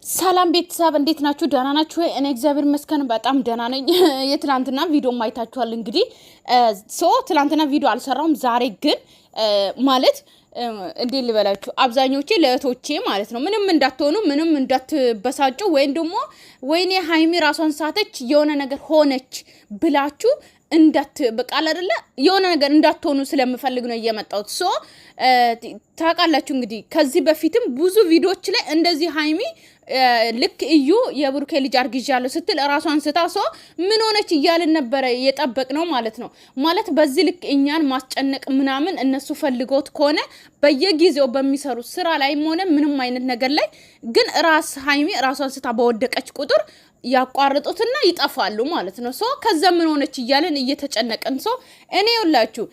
ሰላም ቤተሰብ እንዴት ናችሁ? ደህና ናችሁ ወይ? እኔ እግዚአብሔር ይመስገን በጣም ደህና ነኝ። የትላንትና ቪዲዮ ማይታችኋል እንግዲህ ትላንትና ቪዲዮ አልሰራውም። ዛሬ ግን ማለት እንዴት ልበላችሁ አብዛኞቼ ለእህቶቼ ማለት ነው ምንም እንዳትሆኑ ምንም እንዳትበሳጩ ወይም ደግሞ ወይኔ ሃይሚ ራሷን ሳተች የሆነ ነገር ሆነች ብላችሁ እንዳት በቃል አይደለ የሆነ ነገር እንዳትሆኑ ስለምፈልግ ነው እየመጣሁት። ታውቃላችሁ እንግዲህ ከዚህ በፊትም ብዙ ቪዲዮዎች ላይ እንደዚህ ሃይሚ ልክ እዩ የብሩኬ ልጅ አርግዣለሁ ስትል ራሷን ስታ ምን ሆነች እያልን ነበር የጠበቅነው ማለት ነው። ማለት በዚህ ልክ እኛን ማስጨነቅ ምናምን እነሱ ፈልጎት ከሆነ በየጊዜው በሚሰሩት ስራ ላይም ሆነ ምንም አይነት ነገር ላይ ግን ሃይሚ ራሷን ስታ በወደቀች ቁጥር ያቋርጡትና ይጠፋሉ ማለት ነው። ከዛ ምን ሆነች እያልን እየተጨነቀን እኔ ይውላችሁ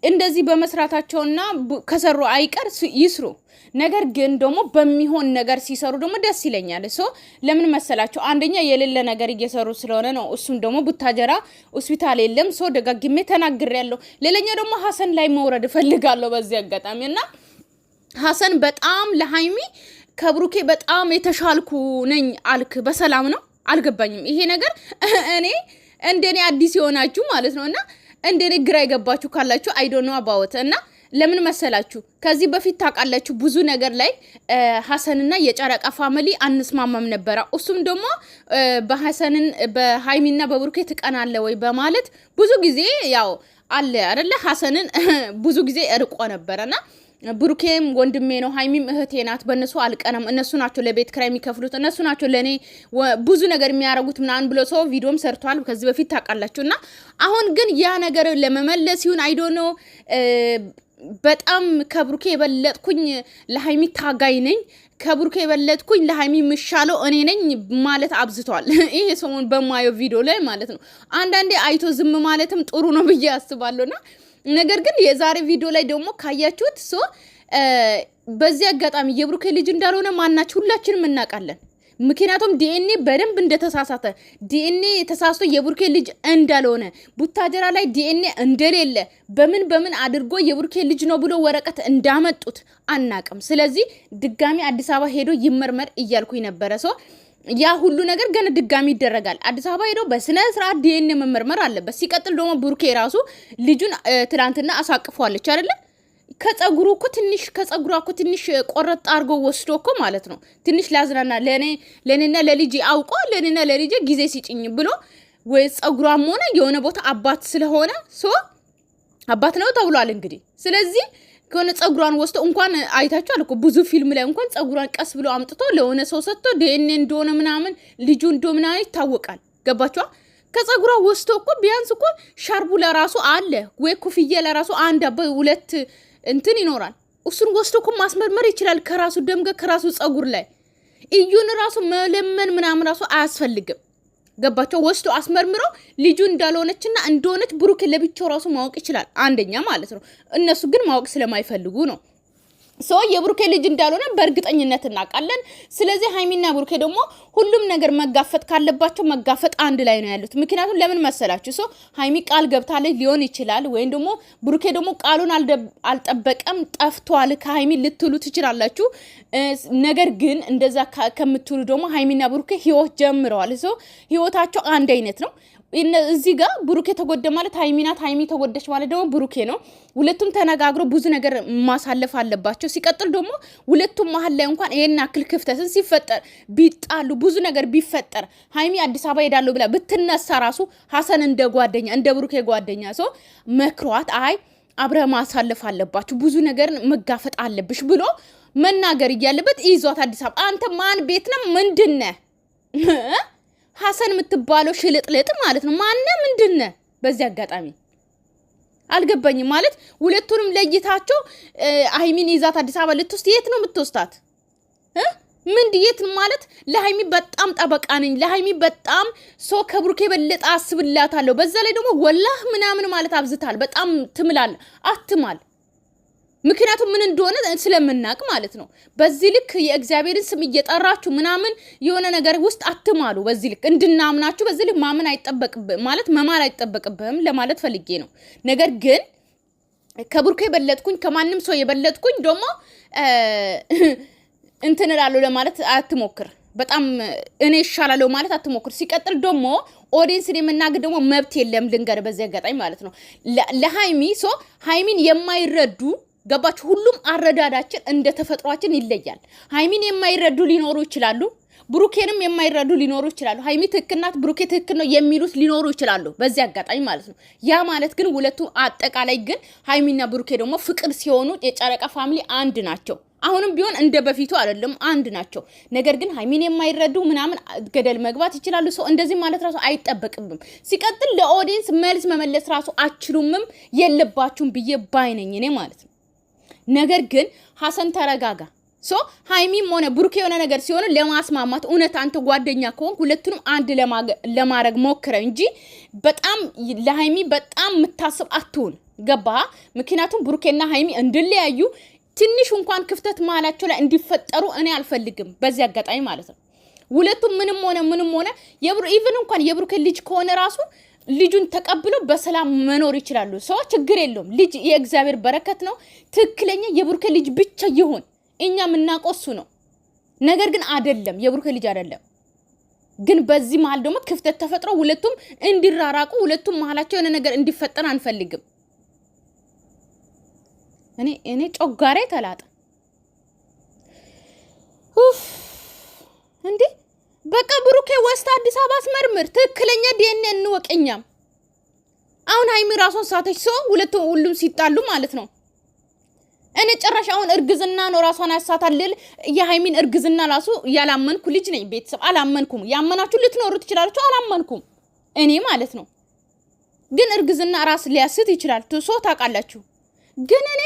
እንደዚህ በመስራታቸውና ከሰሩ አይቀር ይስሩ። ነገር ግን ደግሞ በሚሆን ነገር ሲሰሩ ደግሞ ደስ ይለኛል። ለምን መሰላችሁ? አንደኛ የሌለ ነገር እየሰሩ ስለሆነ ነው። እሱም ደግሞ ቡታጀራ ሆስፒታል የለም ደጋግሜ ተናግሬያለሁ። ሌላኛው ደግሞ ሀሰን ላይ መውረድ እፈልጋለሁ በዚህ አጋጣሚና ሀሰን በጣም ለሃይሚ ከብሩኬ በጣም የተሻልኩ ነኝ አልክ። በሰላም ነው አልገባኝም ይሄ ነገር። እኔ እንደኔ አዲስ የሆናችሁ ማለት ነውና እንደኔ ግራ ይገባችሁ ካላችሁ አይ ዶንት ኖ አባውት እና ለምን መሰላችሁ? ከዚህ በፊት ታውቃላችሁ ብዙ ነገር ላይ ሀሰንና የጨረቃ ፋሚሊ አንስማማም ነበር። እሱም ደግሞ በሃይሚና በብሩኬ ትቀናለ ወይ በማለት ብዙ ጊዜ ያው አለ አይደለ ሀሰንን ብዙ ጊዜ እርቆ ነበርና ብሩኬም ወንድሜ ነው ሃይሚም እህቴ ናት በእነሱ አልቀናም እነሱ ናቸው ለቤት ክራይ የሚከፍሉት እነሱ ናቸው ለኔ ብዙ ነገር የሚያረጉት ምናምን ብሎ ቪዲዮም ሰርቷል ከዚህ በፊት ታውቃላችሁና አሁን ግን ያ ነገር ለመመለስ ይሁን አይ ዶንት ኖ በጣም ከብሩኬ የበለጥኩኝ ለሃይሚ ታጋይ ነኝ ከብሩኬ የበለጥኩኝ ለሃይሚ ምሻለው እኔ ነኝ ማለት አብዝቷል። ይሄ ሰሞን በማየው ቪዲዮ ላይ ማለት ነው። አንዳንዴ አይቶ ዝም ማለትም ጥሩ ነው ብዬ አስባለሁና ነገር ግን የዛሬ ቪዲዮ ላይ ደግሞ ካያችሁት በዚህ አጋጣሚ የብሩኬ ልጅ እንዳልሆነ ማናችሁ ሁላችንም እናውቃለን። ምክንያቱም ዲኤንኤ በደንብ እንደተሳሳተ ዲኤንኤ ተሳስቶ የብሩኬ ልጅ እንዳልሆነ ቡታጀራ ላይ ዲኤንኤ እንደሌለ በምን አድርጎ የብሩኬ ልጅ ነው ብሎ ወረቀት እንዳመጡት አናቅም። ስለዚህ ድጋሚ አዲስ አበባ ሄዶ ይመርመር እያልኩኝ ነበረ። ያ ሁሉ ነገር ገና ድጋሚ ይደረጋል። አዲስ አበባ ሄዶ በስነ ስርዓት ዲኤንኤ መመርመር አለበት። ሲቀጥል ደግሞ ብሩኬ ራሱ ልጁን ትላንትና አሳቅፏለች አይደለ? ከጸጉሩ እኮ ትንሽ ቆረጥ አድርጎ ወስዶ እኮ ማለት ነው ትንሽ ላዝናና ለኔና ለልጄ አውቆ ለኔና ለልጄ ጊዜ ሲጭኝ ብሎ ወይ ጸጉሯም ሆነ የሆነ ቦታ አባት ስለሆነ አባት ነው ተብሏል እንግዲህ። ስለዚህ ከሆነ ጸጉሯን ወስዶ እንኳን አይታችኋል እኮ ብዙ ፊልም ላይ እንኳን ጸጉሯን ቀስ ብሎ አምጥቶ ለሆነ ሰው ሰጥቶ ዲኤንኤ እንደሆነ ምናምን ልጁ እንደሆነ ይታወቃል። ገባችኋ? ከጸጉሯ ወስዶ እኮ ቢያንስ እኮ ሻርቡ ለራሱ አለ ወይ ኩፍያ ለራሱ አንድ ሁለት እንትን ይኖራል። እሱን ወስዶ እኮ ማስመርመር ይችላል ከራሱ ደም ጋር ከራሱ ጸጉር ላይ። እዩን ራሱ መለመን ምናምን ራሱ አያስፈልግም። ገባቸው? ወስዶ አስመርምሮ ልጁ እንዳልሆነችና እንደሆነች ብሩክ ለብቻው ራሱ ማወቅ ይችላል። አንደኛ ማለት ነው። እነሱ ግን ማወቅ ስለማይፈልጉ ነው። የብሩኬ ልጅ እንዳልሆነ በእርግጠኝነት እናውቃለን። ስለዚህ ሃይሚና ብሩኬ ደግሞ ሁሉም ነገር መጋፈጥ ካለባቸው መጋፈጥ አንድ ላይ ነው ያሉት። ምክንያቱም ለምን መሰላችሁ? ሃይሚ ቃል ገብታለች ሊሆን ይችላል ወይም ደግሞ ብሩኬ ደግሞ ቃሉን አልጠበቀም ጠፍቷል ከሃይሚ ልትሉ ትችላላችሁ። ነገር ግን እንደዛ ከምትሉ ደግሞ ሃይሚና ብሩኬ ህይወት ጀምረዋል። ህይወታቸው አንድ አይነት ነው። እዚህ ጋር ብሩኬ ተጎደ ማለት ሃይሚ ናት፣ ሃይሚ ተጎደች ማለት ደግሞ ብሩኬ ነው። ሁለቱም ተነጋግሮ ብዙ ነገር ማሳለፍ አለባቸው። ሲቀጥል ደግሞ ሁለቱም መሀል ላይ እንኳን ይሄን አክል ክፍተትን ሲፈጠር ቢጣሉ ብዙ ነገር ቢፈጠር ሃይሚ አዲስ አበባ ሄዳለሁ ብላ ብትነሳ ራሱ ሀሰን እንደ ጓደኛ እንደ ብሩኬ ጓደኛ መክሯት አይ አብረ ማሳለፍ አለባችሁ ብዙ ነገር መጋፈጥ አለብሽ ብሎ መናገር እያለበት ይዟት አዲስ አበባ አንተ ማን ቤት ነው ምንድነ ሀሰን የምትባለው ሽልጥልጥ ማለት ነው ማንነ ምንድነ? በዚህ አጋጣሚ አልገባኝም። ማለት ሁለቱንም ለይታቸው ሃይሚን ይዛት አዲስ አበባ ልትወስድ የት ነው የምትወስዳት? የት ማለት ለሃይሚ በጣም ጠበቃ ነኝ ለሃይሚ በጣም ከብሩኬ በለጣ አስብላታለሁ። በዛ ላይ ደግሞ ወላህ ምናምን ማለት አብዝታል። በጣም ትምላል አትማል። ምክንያቱም ምን እንደሆነ ስለምናቅ ማለት ነው። በዚህ ልክ የእግዚአብሔርን ስም እየጠራችሁ ምናምን የሆነ ነገር ውስጥ አትማሉ። በዚህ ልክ እንድናምናችሁ በዚህ ልክ ማመን አይጠበቅብህም ማለት መማር አይጠበቅብህም ለማለት ፈልጌ ነው። ነገር ግን ከብሩኬ የበለጥኩኝ ከማንም ሰው የበለጥኩኝ ደግሞ እንትን እላለሁ ለማለት አትሞክር። በጣም እኔ ይሻላለሁ ማለት አትሞክር። ሲቀጥል ደግሞ ኦዲየንስን የመናገር ደግሞ መብት የለም ልንገር በዚህ አጋጣሚ ማለት ነው። ለሃይሚ ሃይሚን የማይረዱ ገባችሁ? ሁሉም አረዳዳችን እንደ ተፈጥሯችን ይለያል። ሃይሚን የማይረዱ ሊኖሩ ይችላሉ። ብሩኬንም የማይረዱ ሊኖሩ ይችላሉ። ሃይሚ ትክክል ናት፣ ብሩኬ ትክክል ነው የሚሉት ሊኖሩ ይችላሉ በዚህ አጋጣሚ ማለት ነው። ያ ማለት ግን ሁለቱ አጠቃላይ ግን ሃይሚና ብሩኬ ደግሞ ፍቅር ሲሆኑ የጨረቃ ፋሚሊ አንድ ናቸው። አሁንም ቢሆን እንደ በፊቱ አይደለም፣ አንድ ናቸው። ነገር ግን ሃይሚን የማይረዱ ምናምን ገደል መግባት ይችላሉ። ሰው እንደዚህ ማለት ራሱ አይጠበቅብም። ሲቀጥል ለኦዲየንስ መልስ መመለስ ራሱ አችሉምም የለባችሁም ብዬ ባይነኝ እኔ ማለት ነው። ነገር ግን ሐሰን ተረጋጋ። ሃይሚም ሆነ ብሩኬ የሆነ ነገር ሲሆን ለማስማማት እውነት አንተ ጓደኛ ከሆንክ ሁለቱንም አንድ ለማድረግ ሞክረ እንጂ በጣም ለሃይሚ በጣም የምታስብ አትሁን። ገባ? ምክንያቱም ብሩኬና ሃይሚ እንድለያዩ ትንሽ እንኳን ክፍተት መሀላቸው ላይ እንዲፈጠሩ እኔ አልፈልግም በዚህ አጋጣሚ ማለት ነው። ሁለቱም ምንም ሆነ ኢቭን እንኳን የብሩኬ ልጅ ከሆነ ራሱ ልጁን ተቀብለው በሰላም መኖር ይችላሉ። ሰው ችግር የለውም። ልጅ የእግዚአብሔር በረከት ነው። ትክክለኛ የብሩኬ ልጅ ብቻ ይሁን። እኛ የምናውቀው እሱ ነው። ነገር ግን አይደለም የብሩኬ ልጅ አይደለም። ግን በዚህ መሀል ደግሞ ክፍተት ተፈጥሮ ሁለቱም እንዲራራቁ ሁለቱም መሀላቸው የሆነ ነገር እንዲፈጠር አንፈልግም። እኔ ጮጋሬ ተላጠ እንዴ! በቃ ብሩኬ ወስታ አዲስ አበባ አስመርምር። ትክክለኛ ዲኤንኤ እንወቀኛም። አሁን ሃይሚ ራሷን ሳተች። ሁሉም ሲጣሉ ማለት ነው። እኔ ጭራሽ አሁን እርግዝና ነው ራሷን ያሳታልል። የሃይሚን እርግዝና ራሱ ያላመንኩ ልጅ ነኝ። ቤተሰብ አላመንኩም። ያመናችሁ ልትኖሩ ትችላላችሁ። አላመንኩም እኔ ማለት ነው። ግን እርግዝና ራስ ሊያስት ይችላል። ታውቃላችሁ። ግን እኔ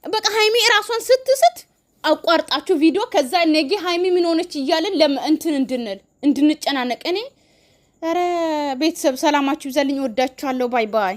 በቃ ሃይሚ ራሷን ስትስት አቋርጣችሁ ቪዲዮ ከዛ ነገ ሃይሚ ምን ሆነች እያለን ለእንትን እንድንጨናነቅ እኔ ኧረ ቤተሰብ ሰላማችሁ ይብዛልኝ። ወዳችኋለሁ። ባይ ባይ